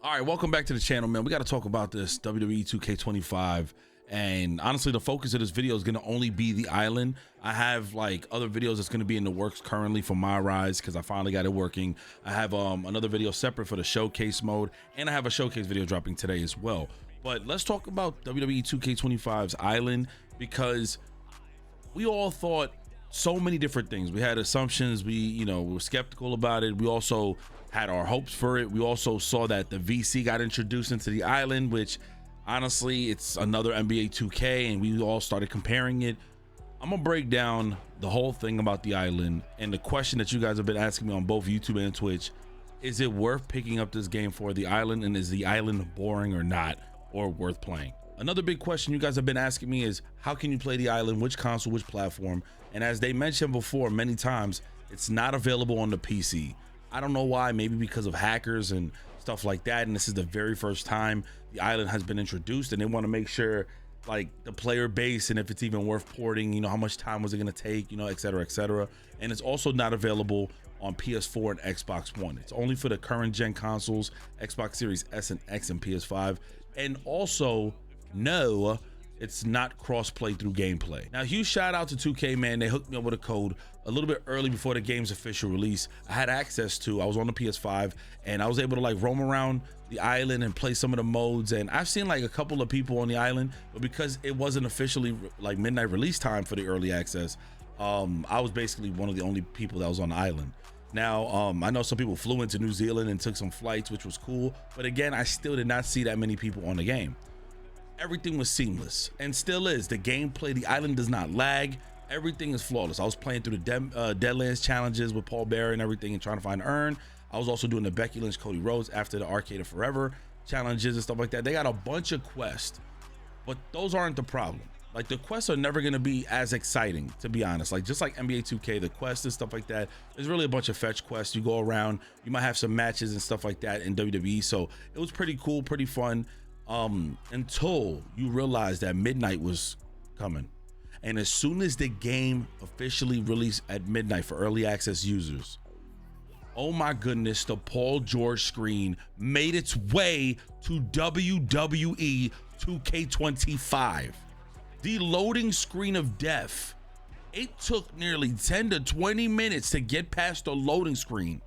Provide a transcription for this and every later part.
All right, welcome back to the channel, man. We got to talk about this WWE 2k25. And honestly, the focus of this video is going to only be the island. I have like other videos that's going to be in the works currently for my rise because I finally got it working. I have another video separate for the showcase mode, and I have a showcase video dropping today as well. But let's talk about WWE 2k25's island, because we all thought so many different things. We had assumptions. We were skeptical about it. We also had our hopes for it. We also saw that the VC got introduced into the island, which honestly, it's another NBA 2K, and we all started comparing it. I'm gonna break down the whole thing about the island, and the question that you guys have been asking me on both YouTube and Twitch: is it worth picking up this game for the island, and is the island boring or not, or worth playing? Another big question you guys have been asking me is, how can you play the island, which console, which platform? And as they mentioned before many times, it's not available on the PC. I don't know why, maybe because of hackers and stuff like that, and this is the very first time the island has been introduced, and they want to make sure like the player base and if it's even worth porting, how much time was it going to take, etc, etc. And it's also not available on PS4 and Xbox One. It's only for the current gen consoles, Xbox Series S and X and PS5. And also, no, it's not cross-play through gameplay. Now, huge shout out to 2K, man. They hooked me up with a code a little bit early before the game's official release. I had access to, I was on the PS5, and I was able to like roam around the island and play some of the modes. And I've seen like a couple of people on the island, but because it wasn't officially like midnight release time for the early access, I was basically one of the only people that was on the island. Now, I know some people flew into New Zealand and took some flights, which was cool. But again, I still did not see that many people on the game. Everything was seamless and still is. The gameplay, the island does not lag. Everything is flawless. I was playing through the Deadlands challenges with Paul Bearer and everything and trying to find an urn. I was also doing the Becky Lynch, Cody Rhodes after the Arcade of Forever challenges and stuff like that. They got a bunch of quests, but those aren't the problem. Like, the quests are never going to be as exciting, to be honest. Like, just like NBA 2K, the quests and stuff like that, there's really a bunch of fetch quests. You go around, you might have some matches and stuff like that in WWE. So it was pretty cool, pretty fun. Until you realize that midnight was coming. And as soon as the game officially released at midnight for early access users, oh my goodness, the Paul George screen made its way to WWE 2k25. The loading screen of death. It took nearly 10 to 20 minutes to get past the loading screen.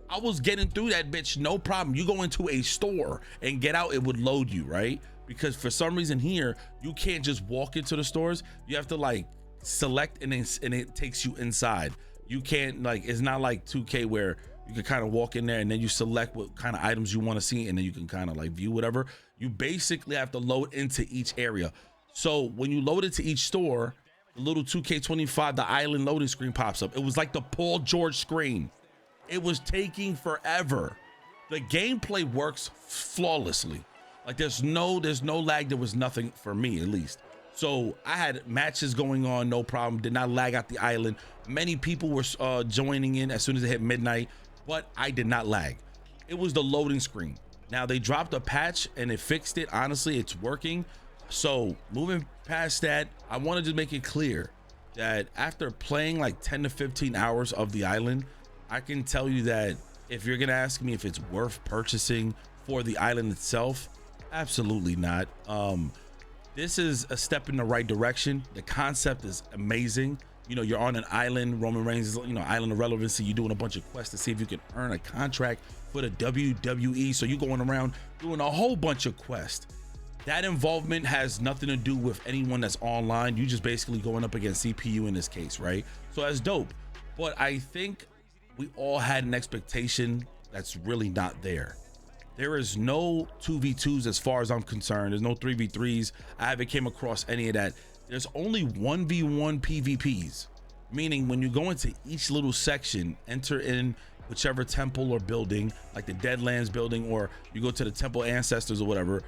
I was getting through that bitch, no problem. You go into a store and get out, it would load you, right? Because for some reason here, you can't just walk into the stores. You have to like select and it takes you inside. You can't like, it's not like 2K where you can kind of walk in there and then you select what kind of items you want to see and then you can kind of like view whatever. You basically have to load into each area. So when you load into each store, the little 2K25, the island loading screen pops up. It was like the Paul George screen. It was taking forever. The gameplay works flawlessly. Like there's no lag. There was nothing for me, at least. So I had matches going on, no problem. Did not lag out the island. Many people were joining in as soon as it hit midnight, but I did not lag. It was the loading screen. Now they dropped a patch and it fixed it. Honestly, it's working. So moving past that, I wanted to make it clear that after playing like 10 to 15 hours of the island, I can tell you that if you're gonna ask me if it's worth purchasing for the island itself, absolutely not. This is a step in the right direction. The concept is amazing. You're on an island. Roman Reigns is, island of relevancy. You're doing a bunch of quests to see if you can earn a contract for the WWE. So you're going around doing a whole bunch of quests. That involvement has nothing to do with anyone that's online. You just basically going up against CPU in this case, right? So that's dope. But I think we all had an expectation that's really not there. There is no 2v2s as far as I'm concerned. There's no 3v3s. I haven't came across any of that. There's only 1v1 PvPs, meaning when you go into each little section, enter in whichever temple or building, like the Deadlands building, or you go to the Temple Ancestors or whatever,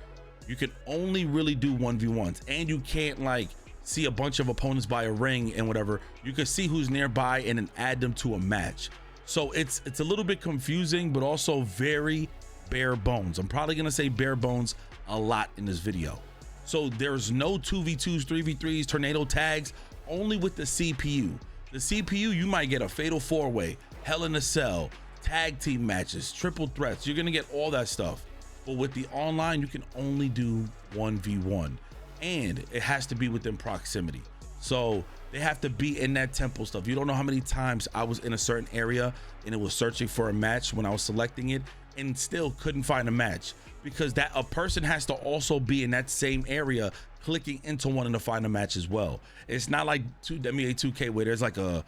you can only really do 1v1s, and you can't like see a bunch of opponents by a ring and whatever. You can see who's nearby and then add them to a match. So it's a little bit confusing, but also very bare bones. I'm probably gonna say bare bones a lot in this video. So there's no 2v2s, 3v3s, tornado tags, only with the CPU. The CPU, you might get a fatal 4-way, Hell in a Cell, tag team matches, triple threats. You're gonna get all that stuff. But with the online, you can only do 1v1, and it has to be within proximity. So they have to be in that temple stuff. You don't know how many times I was in a certain area and it was searching for a match when I was selecting it and still couldn't find a match, because that a person has to also be in that same area clicking into one to find a match as well. It's not like WWE 2K where there's like a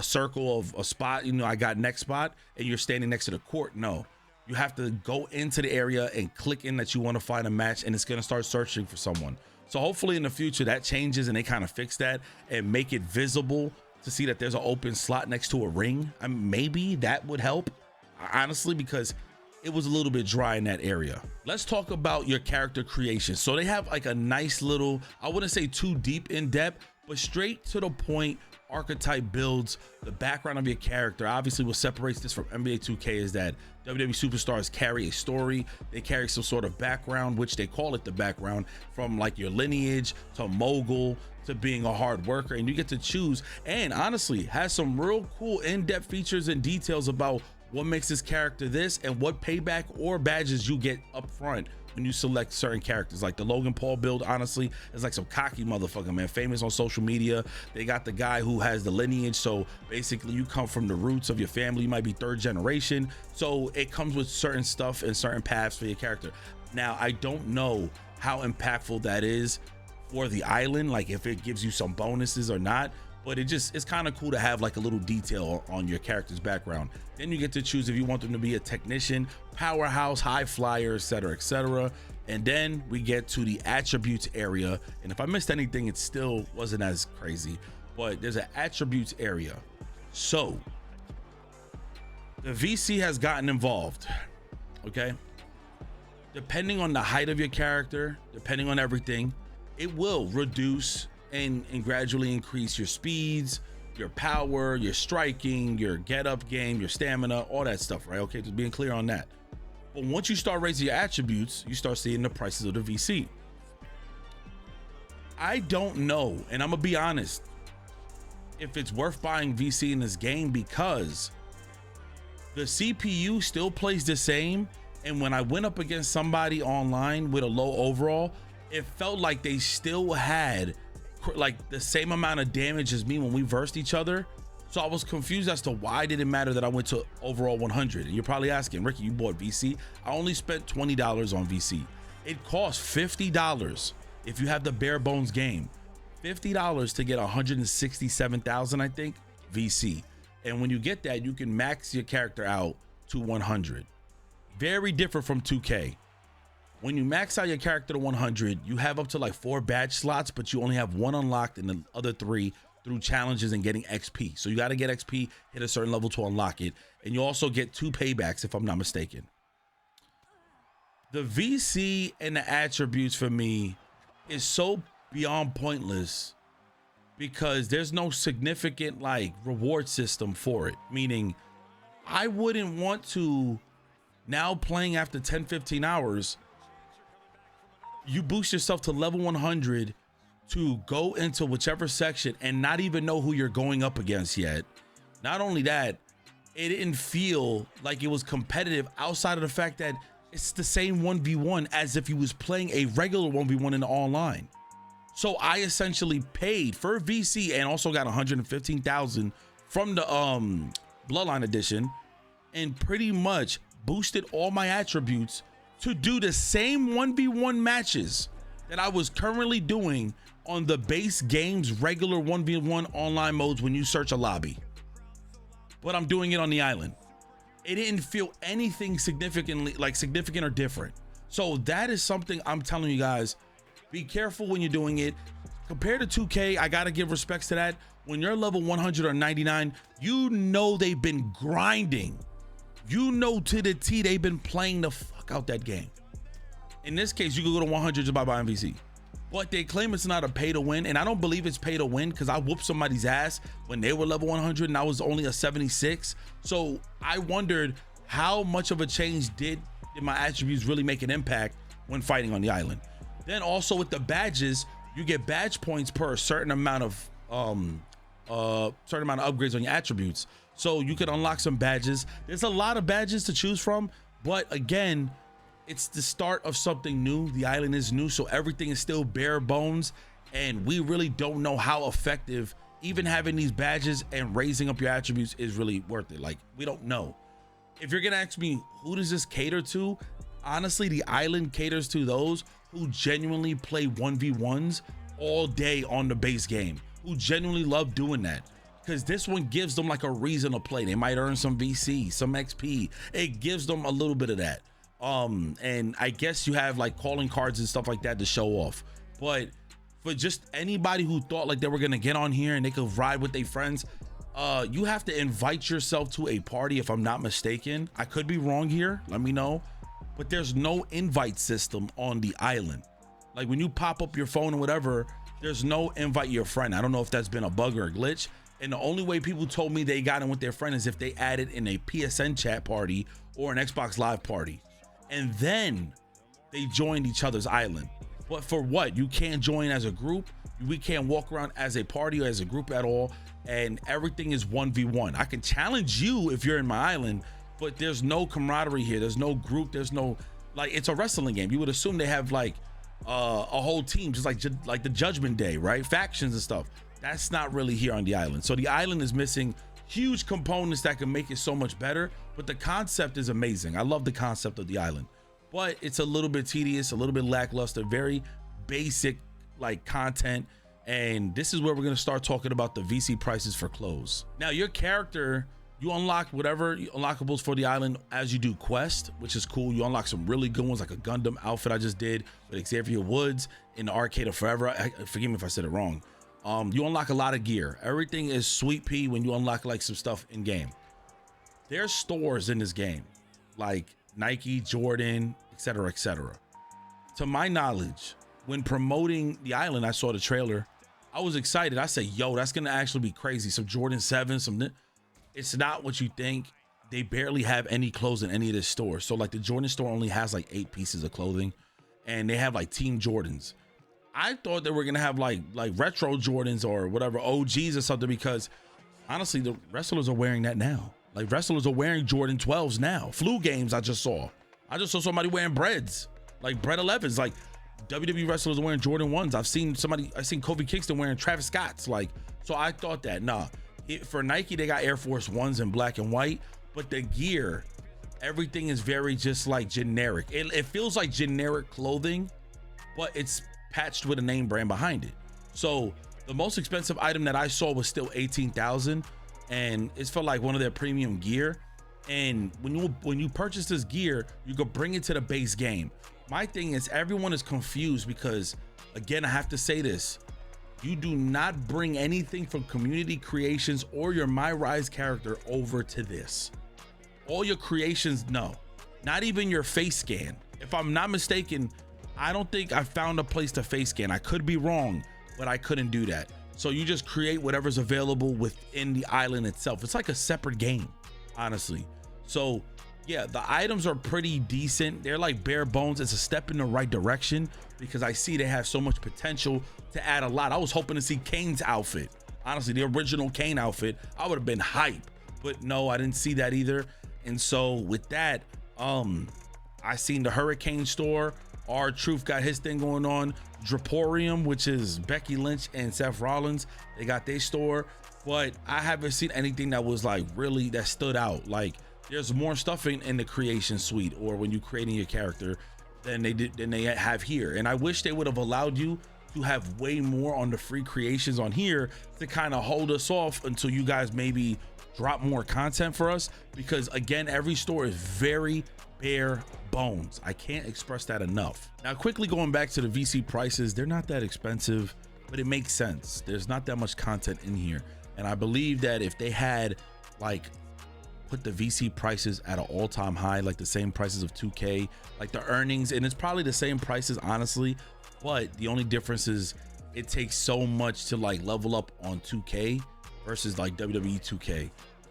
circle of a spot, you know, I got next spot and you're standing next to the court. No, you have to go into the area and click in that you want to find a match, and it's going to start searching for someone. So hopefully in the future that changes and they kind of fix that and make it visible to see that there's an open slot next to a ring. I mean, maybe that would help, honestly, because it was a little bit dry in that area. Let's talk about your character creation. So they have like a nice little, I wouldn't say too deep in depth, but straight to the point archetype builds. The background of your character, obviously what separates this from NBA 2K is that WWE superstars carry a story. They carry some sort of background, which they call it the background, from like your lineage to mogul to being a hard worker, and you get to choose, and honestly has some real cool in-depth features and details about what makes this character this and what payback or badges you get up front when you select certain characters. Like the Logan Paul build, honestly, is like some cocky motherfucker, man, famous on social media. They got the guy who has the lineage, so basically you come from the roots of your family. You might be third generation, so it comes with certain stuff and certain paths for your character. Now I don't know how impactful that is for the island, like if it gives you some bonuses or not, but it's kind of cool to have like a little detail on your character's background. Then you get to choose if you want them to be a technician, powerhouse, high flyer, etc., etc. And then we get to the attributes area, and if I missed anything, it still wasn't as crazy, but there's an attributes area. So the VC has gotten involved. Okay, depending on the height of your character, depending on everything, it will reduce and gradually increase your speeds, your power, your striking, your get up game, your stamina, all that stuff, right? Okay, just being clear on that. But once you start raising your attributes, you start seeing the prices of the VC. I don't know, and I'm gonna be honest, if it's worth buying VC in this game, because the CPU still plays the same, and when I went up against somebody online with a low overall, it felt like they still had like the same amount of damage as me when we versed each other. So I was confused as to why did it matter that I went to overall 100. And you're probably asking, Ricky, you bought VC? I only spent $20 on VC. It costs $50 if you have the bare bones game, $50 to get 167,000, I think, VC. And when you get that, you can max your character out to 100. Very different from 2K. When you max out your character to 100, you have up to like 4 badge slots, but you only have 1 unlocked and the other 3 through challenges and getting XP. So you got to get XP, hit a certain level to unlock it. And you also get 2 paybacks, if I'm not mistaken. The VC and the attributes for me is so beyond pointless because there's no significant like reward system for it. Meaning I wouldn't want to, now playing after 10-15 hours, you boost yourself to level 100 to go into whichever section and not even know who you're going up against yet. Not only that, it didn't feel like it was competitive outside of the fact that it's the same 1v1 as if you was playing a regular 1v1 in the online. So I essentially paid for VC and also got 115,000 from the Bloodline edition and pretty much boosted all my attributes to do the same 1v1 matches that I was currently doing on the base game's regular 1v1 online modes when you search a lobby. But I'm doing it on the island. It didn't feel anything significant or different. So that is something I'm telling you guys, be careful when you're doing it. Compared to 2K, I gotta give respects to that. When you're level 100 or 99, you know they've been grinding. You know to the T they've been playing the fuck out that game. In this case, you can go to 100 just by buying VC. But they claim it's not a pay to win, and I don't believe it's pay to win because I whooped somebody's ass when they were level 100 and I was only a 76. So I wondered how much of a change did my attributes really make an impact when fighting on the island. Then also with the badges, you get badge points per a certain amount of certain amount of upgrades on your attributes. So you can unlock some badges. There's a lot of badges to choose from, but again, it's the start of something new. The island is new, so everything is still bare bones, and we really don't know how effective even having these badges and raising up your attributes is really worth it. Like, we don't know. If you're gonna ask me, who does this cater to? Honestly, the island caters to those who genuinely play 1v1s all day on the base game, who genuinely love doing that, because this one gives them like a reason to play. They might earn some VC, some XP. It gives them a little bit of that. And I guess you have like calling cards and stuff like that to show off. But for just anybody who thought like they were gonna get on here and they could ride with their friends, you have to invite yourself to a party, if I'm not mistaken. I could be wrong here, let me know. But there's no invite system on the island. Like when you pop up your phone or whatever, there's no invite your friend. I don't know if that's been a bug or a glitch. And the only way people told me they got in with their friend is if they added in a PSN chat party or an Xbox Live party, and then they joined each other's island. But for what? You can't join as a group. We can't walk around as a party or as a group at all. And everything is 1v1. I can challenge you if you're in my island, but there's no camaraderie here. There's no group. There's no, like, it's a wrestling game. You would assume they have like a whole team, just like the Judgment Day, right? Factions and stuff. That's not really here on the island. So the island is missing huge components that can make it so much better, but the concept is amazing. I love the concept of the island, but it's a little bit tedious, a little bit lackluster, very basic like content. And this is where we're going to start talking about the VC prices for clothes. Now, your character, you unlock whatever unlockables for the island as you do quest, which is cool. You unlock some really good ones, like a Gundam outfit I just did with Xavier Woods in the Arcade of Forever. Forgive me if I said it wrong. You unlock a lot of gear. Everything is sweet pea when you unlock like some stuff in game. There's stores in this game like Nike, Jordan, etc., etc. To my knowledge, when promoting the island, I saw the trailer. I was excited. I said, yo, that's gonna actually be crazy. Some Jordan 7, it's not what you think. They barely have any clothes in any of this store. So like the Jordan store only has like 8 pieces of clothing, and they have like Team Jordans. I thought they were gonna have like retro Jordans or whatever, OGs or something, because honestly, the wrestlers are wearing that now. Like wrestlers are wearing Jordan 12s now. Flu games I just saw somebody wearing breads, like bread 11s. Like WWE wrestlers are wearing Jordan 1s. I've seen Kofi Kingston wearing Travis Scott's. Like, so I thought that, nah. For Nike, they got Air Force 1s in black and white, but the gear, everything is very just like generic. It feels like generic clothing, but it's patched with a name brand behind it. So the most expensive item that I saw was still 18,000, and it's for like one of their premium gear. And when you purchase this gear, you can bring it to the base game. My thing is, everyone is confused because, again, I have to say this: you do not bring anything from community creations or your My Rise character over to this. All your creations, no, not even your face scan. If I'm not mistaken, I don't think I found a place to face scan. I could be wrong, but I couldn't do that. So you just create whatever's available within the island itself. It's like a separate game, honestly. So yeah, the items are pretty decent. They're like bare bones. It's a step in the right direction because I see they have so much potential to add a lot. I was hoping to see Kane's outfit. Honestly, the original Kane outfit, I would have been hype, but no, I didn't see that either. And so with that, I seen the Hurricane store. R-Truth got his thing going on. Draporium, which is Becky Lynch and Seth Rollins, they got their store, but I haven't seen anything that was like really that stood out. Like there's more stuff in the creation suite or when you creating your character than they have here. And I wish they would have allowed you to have way more on the free creations on here to kind of hold us off until you guys maybe drop more content for us, because again, every store is very bare bones. I can't express that enough. Now, quickly going back to the VC prices, they're not that expensive, but it makes sense. There's not that much content in here, and I believe that if they had like put the VC prices at an all-time high, like the same prices of 2K, like the earnings, and it's probably the same prices honestly, but the only difference is it takes so much to like level up on 2K versus like WWE 2K.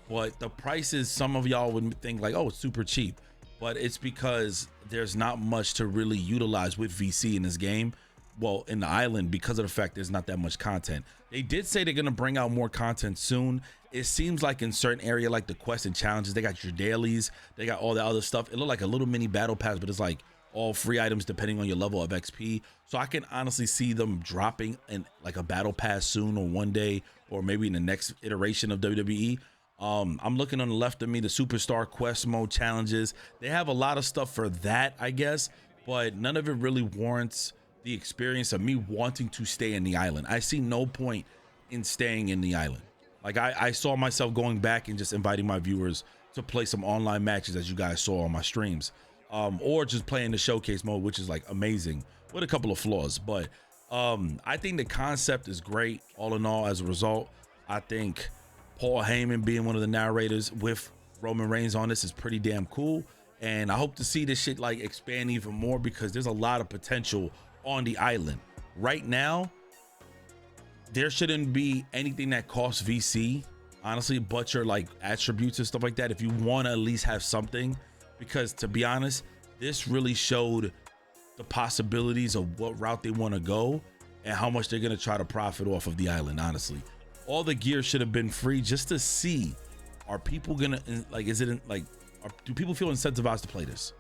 But the prices, some of y'all would think like, oh, it's super cheap, but it's because there's not much to really utilize with VC in this game. well, in the island, because of the fact there's not that much content. They did say they're gonna bring out more content soon. It seems like in certain area, like the quests and challenges, they got your dailies, they got all the other stuff. It looked like a little mini battle pass, but it's like all free items depending on your level of XP. So I can honestly see them dropping in like a battle pass soon, or one day, or maybe in the next iteration of WWE. I'm looking on the left of me, the superstar quest mode challenges. They have a lot of stuff for that, I guess, but none of it really warrants the experience of me wanting to stay in the island. I see no point in staying in the island. Like I saw myself going back and just inviting my viewers to play some online matches, as you guys saw on my streams, or just playing the showcase mode, which is like amazing with a couple of flaws. But I think the concept is great all in all. As a result, I think Paul Heyman being one of the narrators with Roman Reigns on this is pretty damn cool. And I hope to see this shit like expand even more, because there's a lot of potential on the island. Right now, there shouldn't be anything that costs VC, honestly, but your like attributes and stuff like that, if you want to at least have something. Because to be honest, this really showed the possibilities of what route they want to go and how much they're going to try to profit off of the island. Honestly, all the gear should have been free, just to see, are people gonna like, is it like, do people feel incentivized to play this?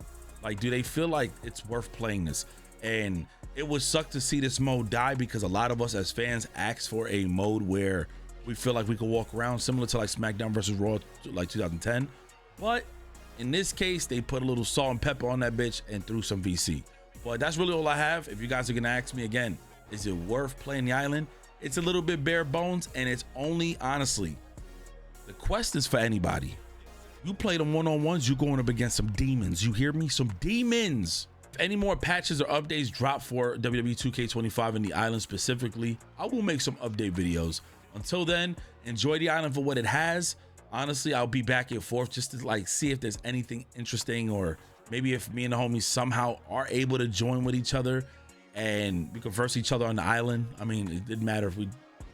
Like, do they feel like it's worth playing this? And it would suck to see this mode die, because a lot of us as fans asked for a mode where we feel like we could walk around, similar to like SmackDown versus Raw, like 2010. But in this case, they put a little salt and pepper on that bitch and threw some VC. But that's really all I have. If you guys are gonna ask me again, is it worth playing the island? It's a little bit bare bones, and it's only, honestly, the quest is for anybody. You play them one-on-ones, you're going up against some demons. You hear me? Some demons. If any more patches or updates drop for WWE 2k25 in the island specifically, I will make some update videos. Until then, enjoy the island for what it has. Honestly, I'll be back and forth just to like see if there's anything interesting, or maybe if me and the homies somehow are able to join with each other and we can verse each other on the island. I mean, it didn't matter if we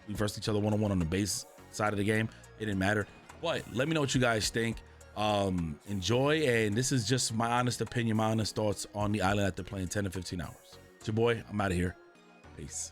versed each other one-on-one on the base side of the game. It didn't matter. But let me know what you guys think. Enjoy, and this is just my honest opinion, my honest thoughts on the island after playing 10 to 15 hours. It's your boy. I'm out of here. Peace.